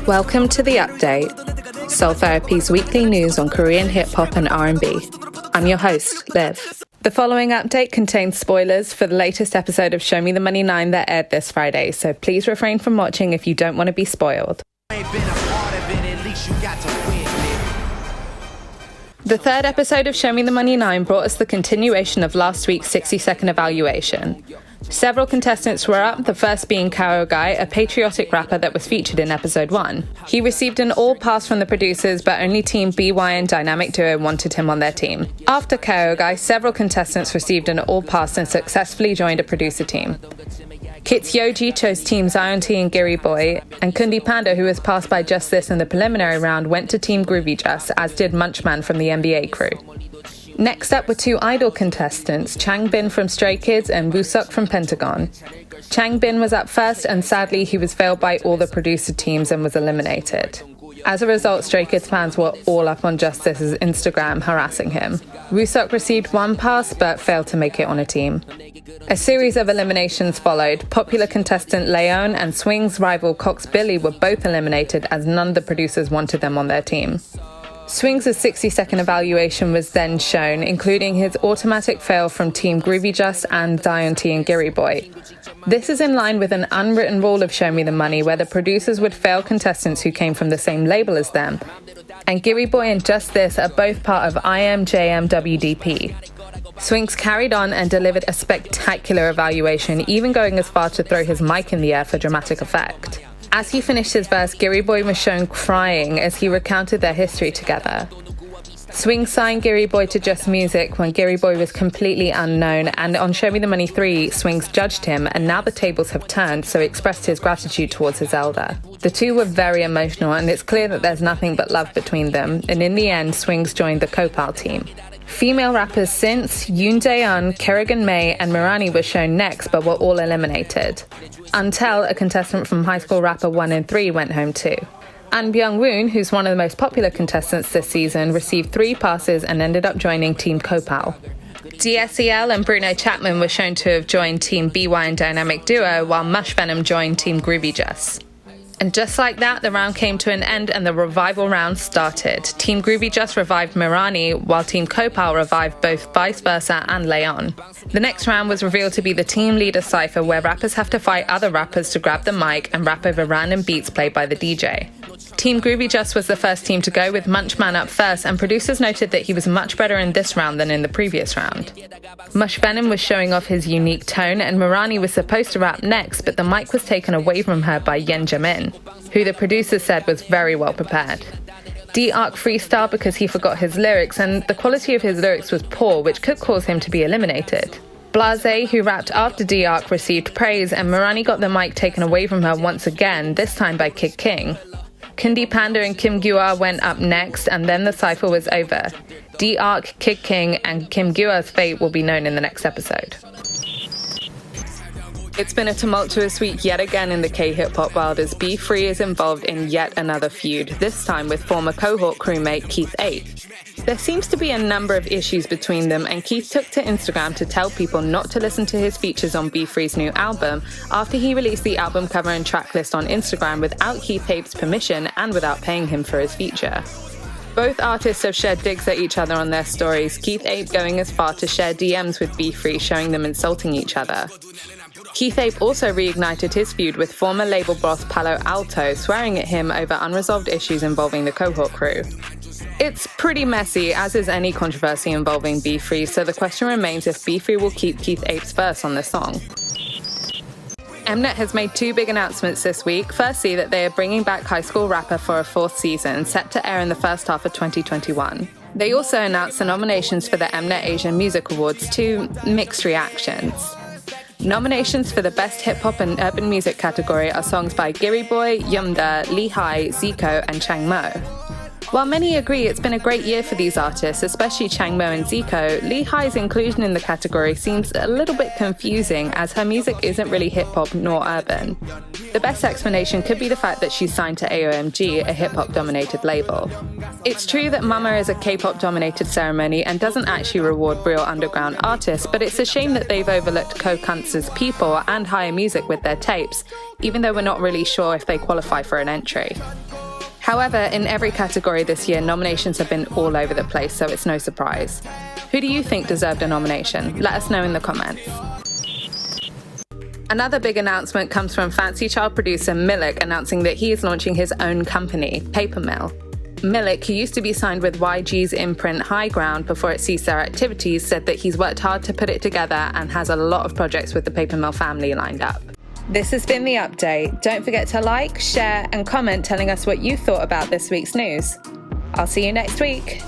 Welcome to The Update, Seoul Therapy's weekly news on Korean hip-hop and R&B. I'm your host, Liv. The following update contains spoilers for the latest episode of Show Me the Money 9 that aired this Friday, so please refrain from watching if you don't want to be spoiled. The third episode of Show Me the Money 9 brought us the continuation of last week's 60-second evaluation. Several contestants were up, the first being Kao Guy, a patriotic rapper that was featured in episode 1. He received an all pass from the producers, but only Team BY and Dynamic Duo wanted him on their team. After Kao Guy, several contestants received an all pass and successfully joined a producer team. Kits Yoji chose Team Zion T and Giri Boy, and Kundi Panda, who was passed by Justhis in the preliminary round, went to Team Groovy Just, as did Munchman from the NBA crew. Next up were two idol contestants, Changbin from Stray Kids and Wooseok from Pentagon. Changbin was up first, and sadly he was failed by all the producer teams and was eliminated. As a result, Stray Kids fans were all up on Justhis' Instagram harassing him. Wooseok received one pass but failed to make it on a team. A series of eliminations followed. Popular contestant Leon and Swing's rival Cox Billy were both eliminated as none of the producers wanted them on their team. Swings' 60-second evaluation was then shown, including his automatic fail from Team Groovy Just and Zion T and Giri Boy. This is in line with an unwritten rule of Show Me the Money, where the producers would fail contestants who came from the same label as them. And Giri Boy and Justhis are both part of IMJMWDP. Swings carried on and delivered a spectacular evaluation, even going as far to throw his mic in the air for dramatic effect. As he finished his verse, Giri Boy was shown crying as he recounted their history together. Swing signed Giri Boy to Just Music when Giri Boy was completely unknown, and on Show Me the Money 3, Swings judged him, and now the tables have turned, so he expressed his gratitude towards his elder. The two were very emotional, and it's clear that there's nothing but love between them, and in the end, Swings joined the Cohort team. Female rappers Since, Yoon Jae-un, Kerrigan May, and Mirani were shown next, but were all eliminated. Untel, a contestant from High School Rapper 1 and 3, went home too. An Byung-woon, who's one of the most popular contestants this season, received 3 passes and ended up joining Team Kopal. DSEL and Bruno Chapman were shown to have joined Team BY and Dynamic Duo, while Mush Venom joined Team Groovy Just. And just like that, the round came to an end and the revival round started. Team Groovy Just revived Mirani, while Team Kopal revived both Vice Versa and Leon. The next round was revealed to be the team leader cypher, where rappers have to fight other rappers to grab the mic and rap over random beats played by the DJ. Team Groovy Just was the first team to go, with Munchman up first, and producers noted that he was much better in this round than in the previous round. Mush Venom was showing off his unique tone, and Mirani was supposed to rap next, but the mic was taken away from her by Yen Jamin, who the producers said was very well prepared. D-Arc freestyled because he forgot his lyrics, and the quality of his lyrics was poor, which could cause him to be eliminated. Blase, who rapped after D-Arc, received praise, and Mirani got the mic taken away from her once again, this time by Kid King. Kundi Panda and Kim Gyua went up next, and then the cypher was over. D-Arc, Kid King, and Kim Gyua's fate will be known in the next episode. It's been a tumultuous week yet again in the K-hip-hop world, as B3 is involved in yet another feud, this time with former Cohort crewmate Keith Ape. There seems to be a number of issues between them, and Keith took to Instagram to tell people not to listen to his features on B3's new album after he released the album cover and track list on Instagram without Keith Ape's permission and without paying him for his feature. Both artists have shared digs at each other on their stories, Keith Ape going as far to share DMs with B3 showing them insulting each other. Keith Ape also reignited his feud with former label boss Palo Alto, swearing at him over unresolved issues involving the Cohort crew. It's pretty messy, as is any controversy involving B3, so the question remains if B3 will keep Keith Ape's verse on the song. Mnet has made 2 big announcements this week. Firstly, that they are bringing back High School Rapper for a 4th season, set to air in the first half of 2021. They also announced the nominations for the Mnet Asian Music Awards to mixed reactions. Nominations for the Best Hip Hop and Urban Music category are songs by Giri Boy, Yumda, Lee Hai, Zico, and Chang Mo. While many agree it's been a great year for these artists, especially Chang Mo and Zico, Lee Hai's inclusion in the category seems a little bit confusing, as her music isn't really hip-hop nor urban. The best explanation could be the fact that she's signed to AOMG, a hip-hop dominated label. It's true that Mama is a K-pop dominated ceremony and doesn't actually reward real underground artists, but it's a shame that they've overlooked Ko-Kunst's People and Higher Music with their tapes, even though we're not really sure if they qualify for an entry. However, in every category this year, nominations have been all over the place, so it's no surprise. Who do you think deserved a nomination? Let us know in the comments. Another big announcement comes from Fanxy Child producer Millic announcing that he is launching his own company, Paper Mill. Millic, who used to be signed with YG's imprint High Ground before it ceased their activities, said that he's worked hard to put it together and has a lot of projects with the Paper Mill family lined up. This has been The Update. Don't forget to like, share, and comment telling us what you thought about this week's news. I'll see you next week.